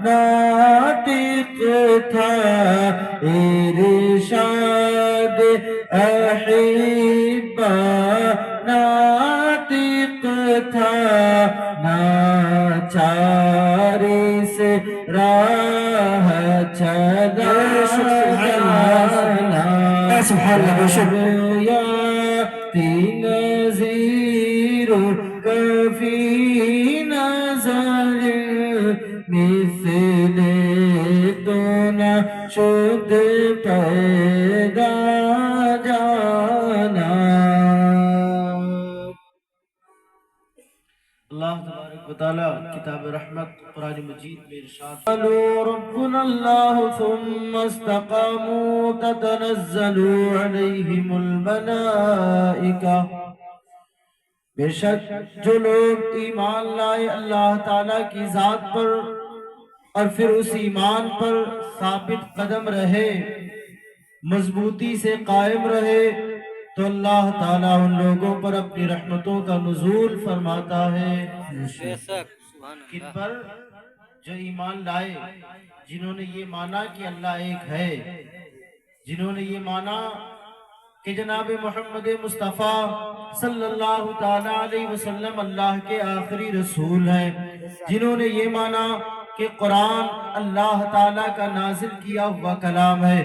ناطق تھا ارشاد احبا ناطق تھا ناچاری سے راہ چلا سبحان اللہ نذیر کفی نظر مثل تو نہ شد پیدا جانا. اللہ تبارک و تعالی کتاب رحمت قرآن مجید میں ارشاد قالوا ربنا اللہ ثم استقاموا تتنزل علیہم الملائکہ. بے شک جو لوگ ایمان لائے اللہ تعالیٰ کی ذات پر اور پھر اس ایمان پر ثابت قدم رہے، مضبوطی سے قائم رہے، تو اللہ تعالیٰ ان لوگوں پر اپنی رحمتوں کا نزول فرماتا ہے. کن پر؟ جو ایمان لائے، جنہوں نے یہ مانا کہ اللہ ایک ہے، جنہوں نے یہ مانا کہ جناب محمد مصطفیٰ صلی اللہ تعالیٰ علیہ وسلم اللہ کے آخری رسول ہیں، جنہوں نے یہ مانا کہ قرآن اللہ تعالیٰ کا نازل کیا ہوا کلام ہے،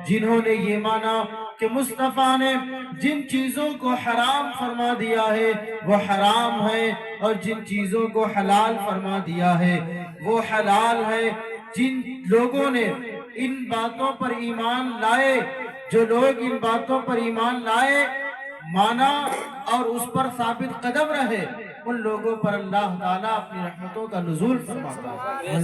جنہوں نے یہ مانا کہ مصطفیٰ نے جن چیزوں کو حرام فرما دیا ہے وہ حرام ہے، اور جن چیزوں کو حلال فرما دیا ہے وہ حلال ہے. جن لوگوں نے ان باتوں پر ایمان لائے، جو لوگ ان باتوں پر ایمان لائے، مانا اور اس پر ثابت قدم رہے، ان لوگوں پر اللہ تعالیٰ اپنی رحمتوں کا نزول فرماتا ہے.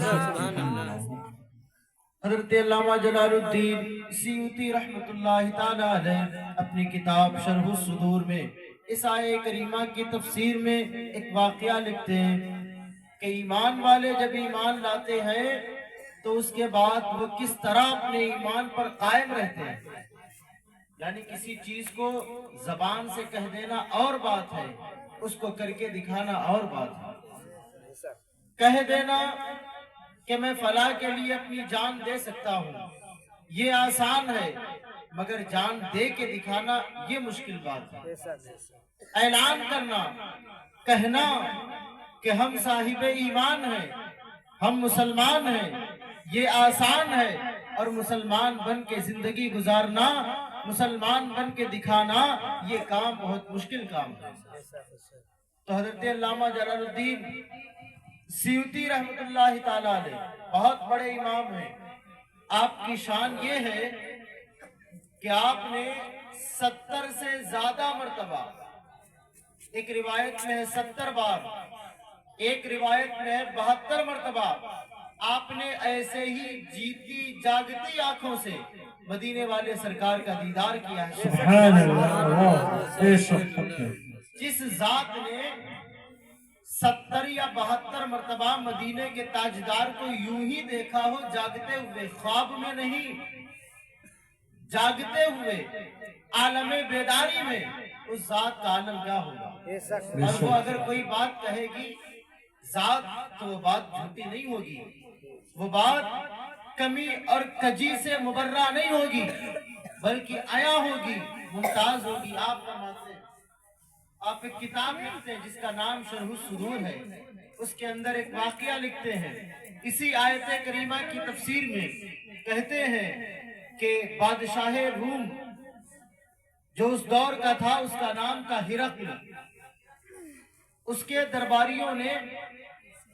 حضرت علامہ جلال الدین سیوطی رحمت اللہ تعالیٰ علیہ اپنی کتاب شرح الصدور میں اس آیہ کریمہ کی تفسیر میں ایک واقعہ لکھتے ہیں کہ ایمان والے جب ایمان لاتے ہیں تو اس کے بعد وہ کس طرح اپنے ایمان پر قائم رہتے ہیں. یعنی کسی چیز کو زبان سے کہہ دینا اور بات ہے، اس کو کر کے دکھانا اور بات ہے. کہہ دینا کہ میں فلاں کے لیے اپنی جان دے سکتا ہوں، یہ آسان ہے، مگر جان دے کے دکھانا یہ مشکل بات ہے. اعلان کرنا، کہنا کہ ہم صاحب ایمان ہیں، ہم مسلمان ہیں، یہ آسان ہے، اور مسلمان بن کے زندگی گزارنا، مسلمان بن کے دکھانا، یہ کام بہت مشکل کام ہے. تو حضرت علامہ جلال الدین سیوطی رحمت اللہ تعالیٰ علیہ بہت بڑے امام ہیں. آپ کی شان یہ ہے کہ آپ نے 70 سے زیادہ مرتبہ، ایک روایت میں ہے 70 بار، ایک روایت میں ہے 72 مرتبہ، آپ نے ایسے ہی جیتی جاگتی آنکھوں سے مدینے والے سرکار کا دیدار کیا ہے. سبحان اللہ. جس ذات نے 70 یا 72 مرتبہ مدینے کے تاجدار کو یوں ہی دیکھا ہو جاگتے ہوئے، خواب میں نہیں، جاگتے ہوئے عالم بیداری میں، اس ذات کا عالم کیا ہوگا. اور وہ اگر کوئی بات کہے گی ذات تو وہ بات جھوٹی نہیں ہوگی، وہ بات کمی اور کجی سے مبرہ نہیں ہوگی، بلکہ عیا ہوگی، ممتاز ہوگی. آپ ایک کتاب لکھتے ہیں جس کا نام شرح الصدور ہے، اس کے اندر ایک واقعہ لکھتے ہیں. اسی آیت کریمہ کی تفسیر میں کہتے ہیں کہ بادشاہ روم جو اس دور کا تھا، اس کا نام تھا ہرقل. اس کے درباریوں نے،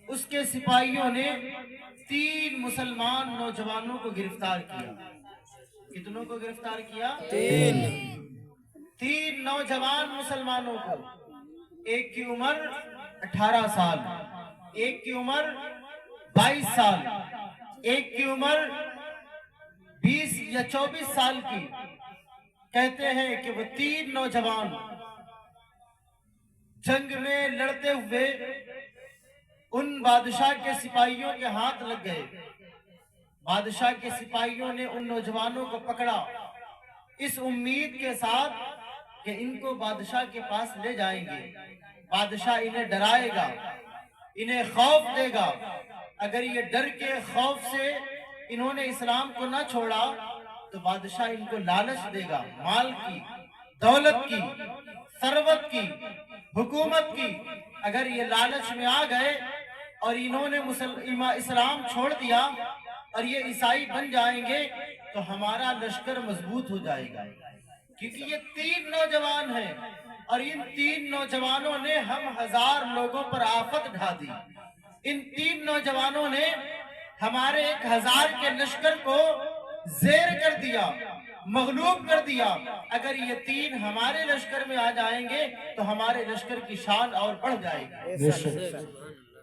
اس کے سپاہیوں نے 3 مسلمان نوجوانوں کو گرفتار کیا. کتنوں کو گرفتار کیا؟ 3 نوجوان مسلمانوں کو. ایک کی عمر 18 سال، ایک کی عمر 22 سال، ایک کی عمر 20 یا 24 سال کی. کہتے ہیں کہ وہ 3 نوجوان جنگ میں لڑتے ہوئے ان بادشاہ کے سپاہیوں کے ہاتھ لگ گئے. بادشاہ کے سپاہیوں نے ان نوجوانوں کو پکڑا اس امید کے ساتھ کہ ان کو بادشاہ کے پاس لے جائیں گے، بادشاہ انہیں ڈرائے گا، انہیں خوف دے گا. اگر یہ ڈر کے خوف سے انہوں نے اسلام کو نہ چھوڑا تو بادشاہ ان کو لالچ دے گا، مال کی، دولت کی، ثروت کی، حکومت کی. اگر یہ لالچ میں آ گئے اور انہوں نے اسلام چھوڑ دیا اور یہ عیسائی بن جائیں گے تو ہمارا لشکر مضبوط ہو جائے گا. کیونکہ یہ 3 نوجوان ہیں اور ان 3 نوجوانوں نے ہم 1000 لوگوں پر آفت ڈھا دی. ان 3 نوجوانوں نے ہمارے 1000 کے لشکر کو زیر کر دیا، مغلوب کر دیا. اگر یہ 3 ہمارے لشکر میں آ جائیں گے تو ہمارے لشکر کی شان اور بڑھ جائے گی.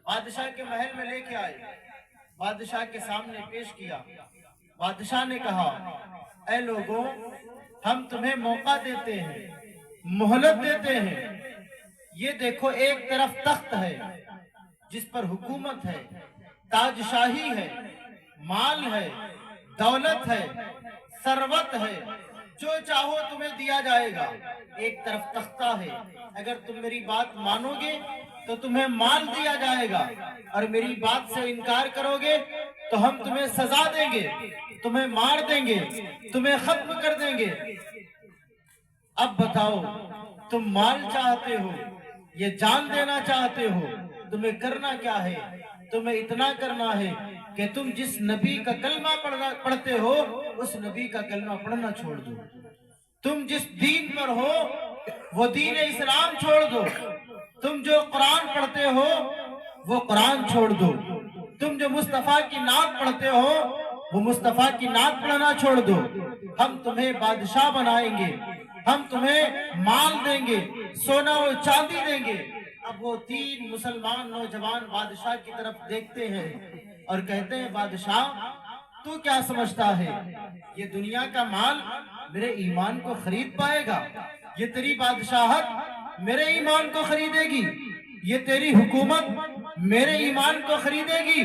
بادشاہ کے محل میں لے کے آئے، بادشاہ کے سامنے پیش کیا. بادشاہ نے کہا اے لوگوں، ہم تمہیں موقع دیتے ہیں، مہلت دیتے ہیں. یہ دیکھو ایک طرف تخت ہے جس پر حکومت ہے، تاج شاہی ہے، مال ہے، دولت ہے، ثروت ہے، جو چاہو تمہیں دیا جائے گا. ایک طرف تختہ ہے، اگر تم میری بات مانو گے تو تمہیں مال دیا جائے گا، اور میری بات سے انکار کرو گے تو ہم تمہیں سزا دیں گے، تمہیں مار دیں گے، تمہیں ختم کر دیں گے. اب بتاؤ، تم مال چاہتے ہو، یہ جان دینا چاہتے ہو، تمہیں کرنا کیا ہے؟ تمہیں اتنا کرنا ہے کہ تم جس نبی کا کلمہ پڑھتے ہو اس نبی کا کلمہ پڑھنا چھوڑ دو. تم جس دین پر ہو وہ دین اسلام چھوڑ دو. تم جو قرآن پڑھتے ہو وہ قرآن چھوڑ دو. تم جو مصطفیٰ کی نعت پڑھتے ہو وہ مصطفیٰ کی نعت پڑھنا چھوڑ دو. ہم تمہیں بادشاہ بنائیں گے، ہم تمہیں مال دیں گے، سونا و چاندی دیں گے. اب وہ 3 مسلمان نوجوان بادشاہ کی طرف دیکھتے ہیں اور کہتے ہیں بادشاہ تو کیا سمجھتا ہے یہ دنیا کا مال میرے ایمان کو خرید پائے گا؟ یہ تیری بادشاہت میرے ایمان کو خریدے گی؟ یہ تیری حکومت میرے ایمان کو خریدے گی؟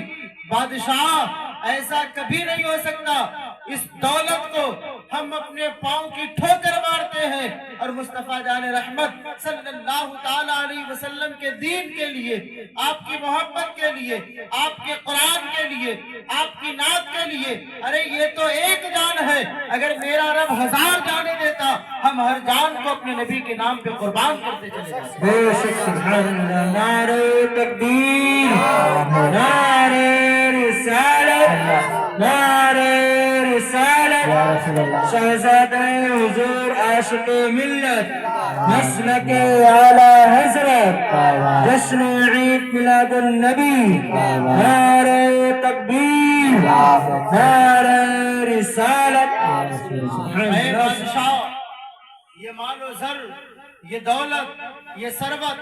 بادشاہ ایسا کبھی نہیں ہو سکتا. اس دولت کو ہم اپنے پاؤں کی ٹھوکر مارتے ہیں اور مصطفیٰ جان رحمت صلی اللہ تعالیٰ علیہ وسلم کے دین کے لیے، آپ کی محبت کے لیے، آپ کے قرآن کے لیے، آپ کی نعت کے لیے. ارے یہ تو ایک جان ہے، اگر میرا رب 1000 جانیں دیتا ہم ہر جان کو اپنے نبی کے نام پہ قربان کرتے چلے جاتے. بے شک سبحان اللہ. نعرہ تکبیر، نعرہ رسالت، نعرہ رسالت. شہزادہ حضور عاشق ملت، مسلک اعلی حضرت، جشن عید میلاد النبی. نعرہ تکبیر، نعرہ رسالت. اے بادشاہ، یہ مال و زر، یہ دولت، یہ ثروت،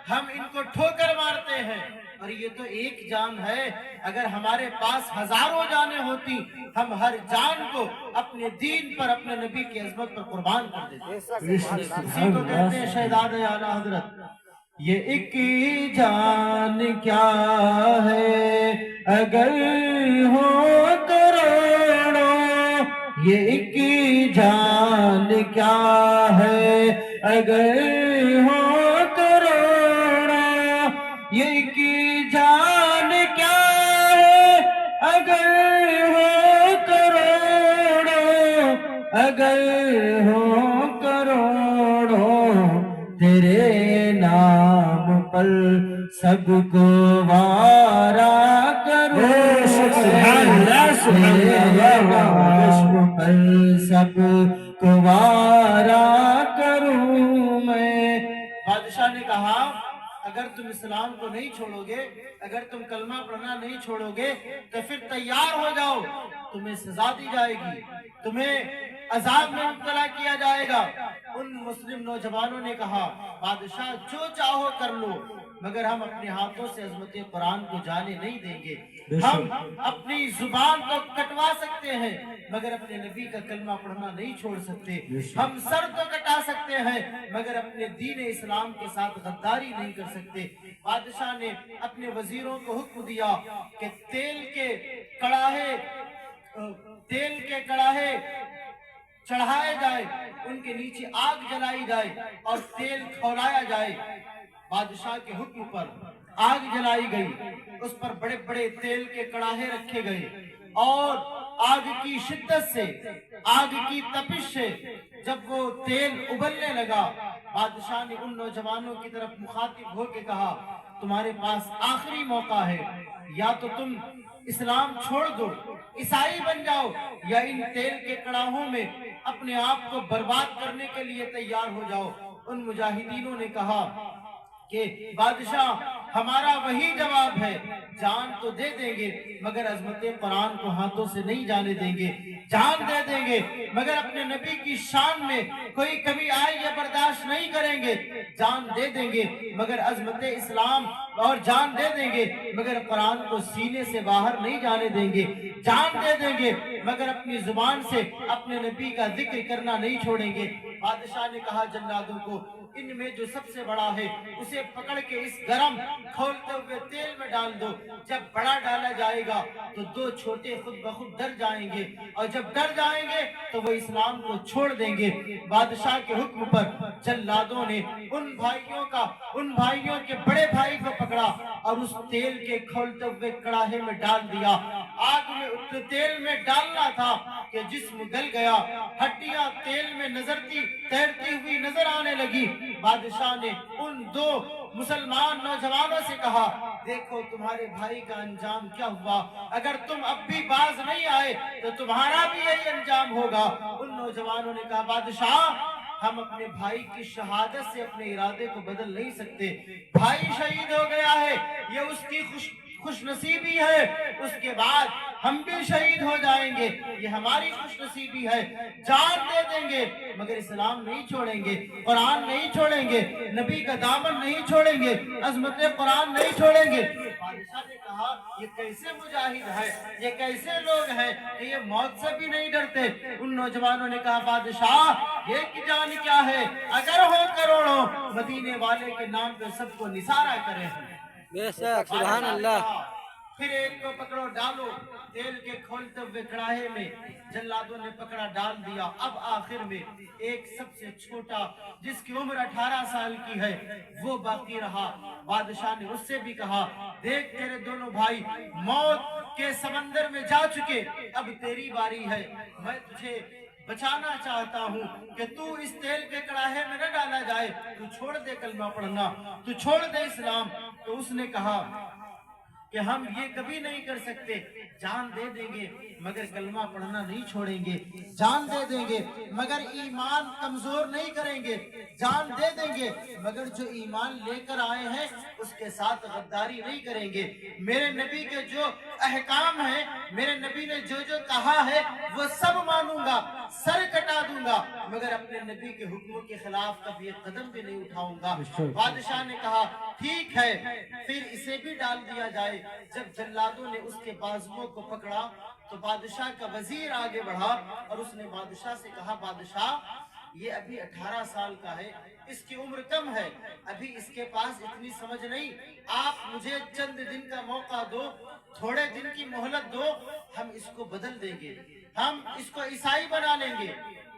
ہم ان کو ٹھوکر مارتے ہیں اور یہ تو ایک جان ہے. اگر ہمارے پاس ہزاروں جانیں ہوتی ہم ہر جان کو اپنے دین پر، اپنے نبی کی عظمت پر قربان کر دیتے. اسی کو کہتے ہیں شہزاد اعلیٰ حضرت. یہ ایک جان کیا ہے اگر ہو کروڑوں، یہ ایک جان کیا ہے اگر ہو کروڑوں، یہ ایک جان کیا ہے اگر ہو کروڑوں، اگر ہو کروڑوں. تیرے نام پر سب کو وارا کروں، تیرے نام پر سب کو وارا کروں میں. بادشاہ نے کہا اگر تم اسلام کو نہیں چھوڑو گے، اگر تم کلمہ پڑھنا نہیں چھوڑو گے تو پھر تیار ہو جاؤ، تمہیں سزا دی جائے گی، تمہیں عذاب میں مبتلا کیا جائے گا. ان مسلم نوجوانوں نے کہا بادشاہ جو چاہو کر لو، مگر ہم اپنے ہاتھوں سے عظمت قرآن کو جانے نہیں دیں گے. ہم اپنی زبان کو کٹوا سکتے ہیں مگر اپنے نبی کا کلمہ پڑھنا نہیں چھوڑ سکتے. ہم سر تو کٹا سکتے ہیں مگر اپنے دین اسلام کے ساتھ غداری نہیں کر سکتے. بادشاہ نے اپنے وزیروں کو حکم دیا کہ تیل کے کڑاہے چڑھائے جائے، ان کے نیچے آگ جلائی جائے اور تیل کھولایا جائے. بادشاہ کے حکم پر आग जलाई गई, उस पर बड़े बड़े तेल के कड़ाहे रखे गए और आग की शिद्दत से, आग की तपिश से जब वो तेल उबलने लगा, बादशाह ने उन नौजवानों की तरफ मुखातिब होकर कहा, तुम्हारे पास आखिरी मौका है, या तो तुम इस्लाम छोड़ दो, ईसाई बन जाओ, या इन तेल के कड़ाहों में अपने आप को बर्बाद करने के लिए तैयार हो जाओ। उन मुजाहिदीनों ने कहा कि बादशाह हमारा वही जवाब है, जान तो दे देंगे मगर अजमत कुरान को हाथों से नहीं जाने देंगे, जान दे देंगे मगर अपने नबी की शान में कोई कभी आए ये बर्दाश्त नहीं करेंगे, जान दे देंगे मगर अजमत इस्लाम और जान दे देंगे मगर कुरान को सीने से बाहर नहीं जाने देंगे, जान दे देंगे मगर अपनी जुबान से अपने नबी का जिक्र करना नहीं छोड़ेंगे। बादशाह ने कहा जल्लादों को, इनमें जो सबसे बड़ा है उसे पकड़ के इस गरम खोलते हुए तेल में डाल दो, जब बड़ा डाला जाएगा तो दो छोटे खुद ब खुद डर जाएंगे और जब डर जाएंगे तो वो इस्लाम को छोड़ देंगे। बादशाह के हुक्म पर जल्लादों ने उन भाइयों के बड़े भाई को पकड़ा और उस तेल के खोलते हुए कड़ाहे में डाल दिया। आग में उस तेल में डालना था कि जिस्म गल गया, हड्डियां तेल में तैरती हुई नजर आने लगी। बादशाह ने उन दो मुसलमान नौजवानों से कहा, देखो तुम्हारे भाई का अंजाम क्या हुआ, अगर तुम अब भी बाज नहीं आए तो तुम्हारा भी यही अंजाम होगा। उन नौजवानों ने कहा, बादशाह हम अपने भाई की शहादत से अपने इरादे को बदल नहीं सकते, भाई शहीद हो गया है, ये उसकी खुश नसीबी है, उसके बाद हम भी शहीद हो जाएंगे, ये हमारी खुश नसीबी है, जान दे देंगे मगर इस्लाम नहीं छोड़ेंगे, कुरान नहीं छोड़ेंगे, नबी का दामन नहीं छोड़ेंगे, अजमत कुरान नहीं छोड़ेंगे। बादशाह ने कहा, ये कैसे मुजाहिद है, ये कैसे लोग हैं, ये मौत से भी नहीं डरते। उन नौजवानों ने कहा, बादशाह ये की जान क्या है, अगर हो करोड़ों मदीने वाले के नाम पे सबको निसारा करें। बेशक, सुभान अल्लाह। फिर एक को पकड़ो डालो, तेल के खोलते हुए कड़ाहे में जल्लादों ने पकड़ा डाल दिया। अब आखिर में एक सबसे छोटा जिसकी उम्र 18 साल की है वो बाकी रहा। बादशाह ने उससे भी कहा, देख तेरे दोनों भाई मौत के समंदर में जा चुके, अब तेरी बारी है, मैं तुझे बचाना चाहता हूँ कि तू इस तेल के कड़ाहे में न डाला जाए, तू छोड़ दे कलमा पढ़ना, तू छोड़ दे इस्लाम। तो उसने कहा कि हम ये कभी नहीं कर सकते, जान दे देंगे मगर कलमा पढ़ना नहीं छोड़ेंगे, जान दे देंगे मगर ईमान कमजोर नहीं करेंगे, जान दे देंगे मगर जो ईमान लेकर आए हैं उसके साथ गद्दारी नहीं करेंगे। मेरे नबी के जो अहकाम है, मेरे नबी ने जो जो कहा है वो सब मानूंगा, सर कटा दूंगा मगर अपने नबी के हुक्मों के खिलाफ कभी एक कदम भी नहीं उठाऊंगा। बादशाह ने कहा, ठीक है, फिर इसे भी डाल दिया जाए। जब जल्लादों ने उसके बाजुओं को पकड़ा तो बादशाह का वजीर आगे बढ़ा और उसने बादशाह से कहा, बादशाह ये अभी 18 साल का है, इसकी उम्र कम है, अभी इसके पास इतनी समझ नहीं, आप मुझे चंद दिन का मौका दो, थोड़े दिन की मोहलत दो, हम इसको बदल देंगे, हम इसको ईसाई बना लेंगे।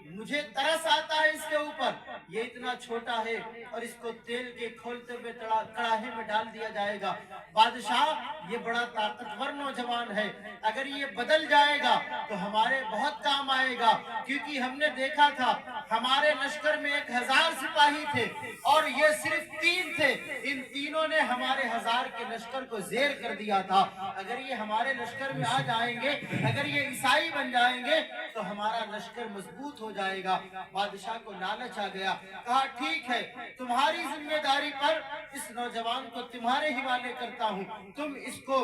मुझे तरस आता है इसके ऊपर, ये इतना छोटा है और इसको तेल के खोलते हुए कड़ाहे में डाल दिया जाएगा। बादशाह ये बड़ा ताकतवर नौजवान है, अगर ये बदल जाएगा तो हमारे बहुत काम आएगा, क्योंकि हमने देखा था हमारे लश्कर में 1000 सिपाही थे और ये सिर्फ 3 थे, इन तीनों ने हमारे 1000 के लश्कर को जेर कर दिया था। अगर ये हमारे लश्कर में आ जाएंगे, अगर ये ईसाई बन जाएंगे तो हमारा लश्कर मजबूत हो जाएगा। बादशाह को लालच आ गया, कहा ठीक है, तुम्हारी जिम्मेदारी पर इस नौजवान को तुम्हारे हिवाले करता हूँ, तुम इसको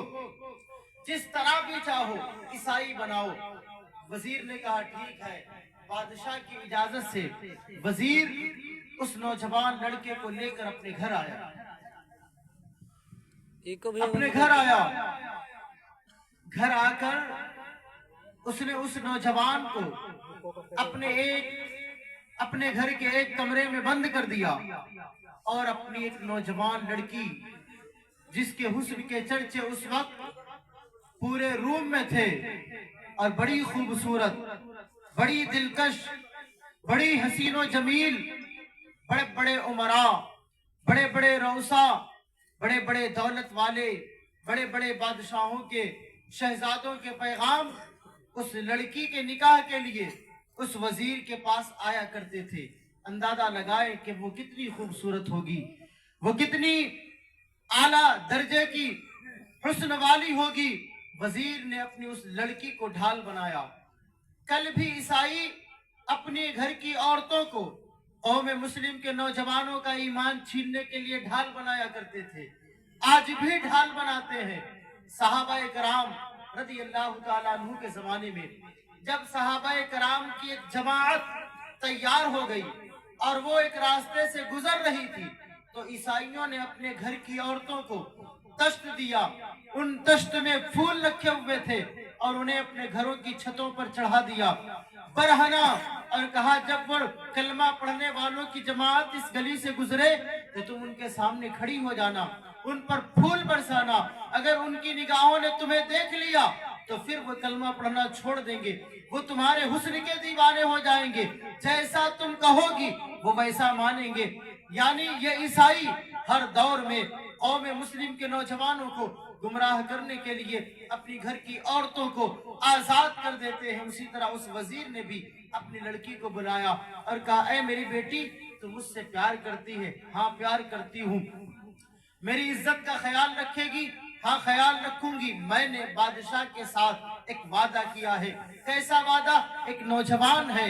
जिस तरह भी चाहो ईसाई बनाओ। वजीर ने कहा ठीक है। बादशाह की इजाजत से वजीर उस नौजवान लड़के को लेकर अपने घर आया, अपने घर आया। घर आकर उसने उस नौजवान को अपने घर के एक कमरे में बंद कर दिया और अपनी एक नौजवान लड़की जिसके हुस्न के चर्चे उस वक्त पूरे रूम में थे और बड़ी खूबसूरत, बड़ी दिलकश, बड़ी हसीनो जमील, बड़े बड़े उमरा, बड़े बड़े रौसा, बड़े बड़े दौलत वाले, बड़े बड़े बादशाहों के शहजादों के पैगाम उस लड़की के निकाह के लिए उस वजीर के पास आया करते थे। अंदाजा लगाए कि वो कितनी खूबसूरत होगी, वो कितनी आला दर्जे की हुस्न वाली होगी। वजीर ने अपनी उस लड़की को ढाल बनाया। कल भी ईसाई अपने घर की औरतों को कौम मुस्लिम के नौजवानों का ईमान छीनने के लिए ढाल बनाया करते थे, आज भी ढाल बनाते हैं। सहाबाए कराम रज़ी अल्लाह ताला अन्हु के जमाने में जब सहाबाए कराम की एक जमात तैयार हो गई और वो एक रास्ते से गुजर रही थी, तो ईसाइयों ने अपने घर की औरतों को तश्त दिया। उन तश्त में फूल रखे हुए थे और उन्हें अपने घरों की छतों पर चढ़ा दिया, बरहना, और कहा जब वो कलमा पढ़ने वालों की जमात इस गली से गुजरे तो तुम उनके सामने खड़ी हो जाना, उन पर फूल बरसाना। अगर उनकी निगाहों ने तुम्हें देख लिया तो फिर वो कलमा पढ़ना छोड़ देंगे, वो तुम्हारे हुस्न के दीवाने हो जाएंगे, जैसा तुम कहोगी वो वैसा मानेंगे। यानी ये ईसाई हर दौर में कौम मुस्लिम के नौजवानों को गुमराह करने के लिए अपनी घर की औरतों को आजाद कर देते हैं। उसी तरह उस वजीर ने भी अपनी लड़की को बुलाया और कहा, ऐ मेरी बेटी, तुम मुझसे प्यार करती है? हाँ प्यार करती हूँ। मेरी इज्जत का ख्याल रखेगी? हाँ ख्याल रखूंगी। मैंने बादशाह के साथ एक वादा किया है। कैसा वादा? एक नौजवान है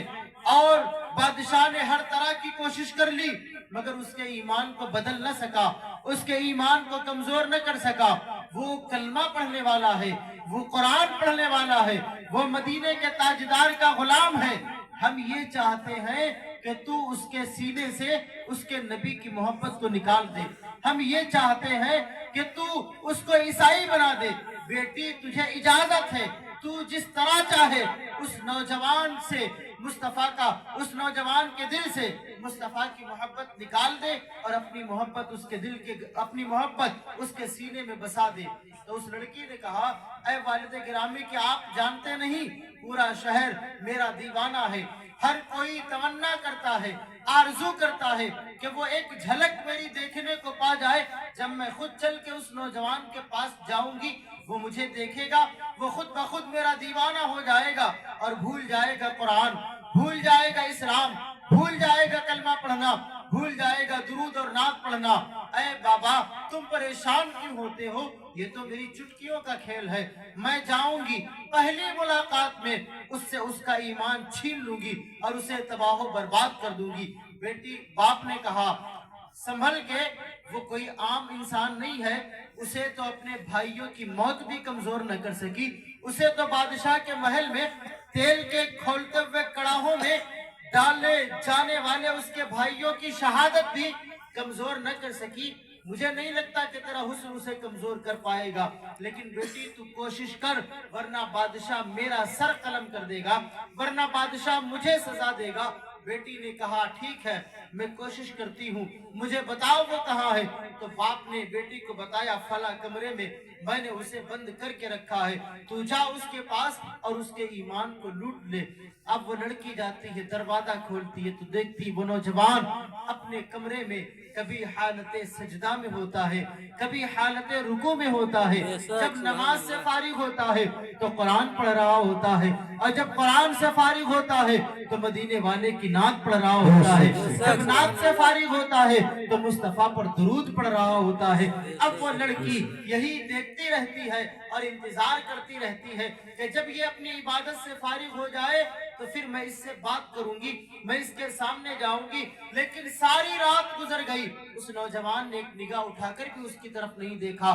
और बादशाह ने हर तरह की कोशिश कर ली मगर उसके ईमान को बदल न सका, उसके ईमान को कमजोर न कर सका। वो कलमा पढ़ने वाला है, वो कुरान पढ़ने वाला है, वो मदीने के ताजदार का गुलाम है। हम ये चाहते हैं कि तू उसके सीने से उसके नबी की मोहब्बत को निकाल दे। हम ये चाहते हैं कि तू उसको ईसाई बना दे। बेटी तुझे इजाजत है, तू जिस तरह चाहे उस नौजवान से मुस्तफा का, उस नौजवान के दिल से मुस्तफा की मोहब्बत निकाल दे और अपनी मोहब्बत उसके दिल के, अपनी मोहब्बत उसके सीने में बसा दे। तो उस लड़की ने कहा, ऐ वालिद गिरामी, कि आप जानते नहीं पूरा शहर मेरा दीवाना है। हर कोई तमन्ना करता है, आरजू करता है कि वो एक झलक मेरी देखने को पा जाए। जब मैं खुद चल के उस नौजवान के पास जाऊंगी वो मुझे देखेगा, वो खुद ब खुद मेरा दीवाना हो जाएगा और भूल जाएगा कुरान, भूल जाएगा इस्लाम, भूल जाएगा कलमा पढ़ना, भूल जाएगा दुरूद और नात पढ़ना। ऐ बाबा, तुम परेशान क्यों होते हो? ये तो मेरी चुटकियों का खेल है। मैं जाऊंगी, पहली मुलाकात में उससे उसका ईमान छीन लूंगी और उसे तबाह बर्बाद कर दूंगी। बेटी, बाप ने कहा, संभल के, वो कोई आम इंसान नहीं है, उसे तो अपने भाइयों की मौत भी कमजोर न कर सकी, उसे तो बादशाह के महल में तेल के खोलते हुए कड़ाहों में डाले जाने वाले उसके भाइयों की शहादत भी कमजोर न कर सकी। मुझे नहीं लगता कि तेरा हुस्न उसे कमजोर कर पाएगा, लेकिन बेटी तू कोशिश कर, वरना बादशाह मेरा सर कलम कर देगा, वरना बादशाह मुझे सजा देगा। बेटी ने कहा, ठीक है, मैं कोशिश करती हूँ, मुझे बताओ वो कहाँ है। तो बाप ने बेटी को बताया, फला कमरे में मैंने उसे बंद करके रखा है, तू जा उसके पास और उसके ईमान को लूट ले। अब वो लड़की जाती है, दरवाजा खोलती है तो देखती वो नौजवान अपने कमरे में कभी हालत सजदा में होता है, कभी हालत रुकू में होता है। जब नमाज से फारिग होता है तो कुरान पढ़ रहा होता है, और जब कुरान से फारिग होता है तो मदीने वाले की नात पढ़ रहा होता है, जब नात से फारिग होता है तो मुस्तफा पर दुरूद पढ़ रहा होता है। अब वो लड़की यही देखती रहती है और इंतजार करती रहती है कि जब ये अपनी इबादत से फारिग हो जाए तो फिर मैं इससे बात करूंगी, मैं इसके सामने जाऊंगी। लेकिन सारी रात गुजर गई, उस नौजवान ने एक निगाह उठाकर भी उसकी तरफ नहीं देखा।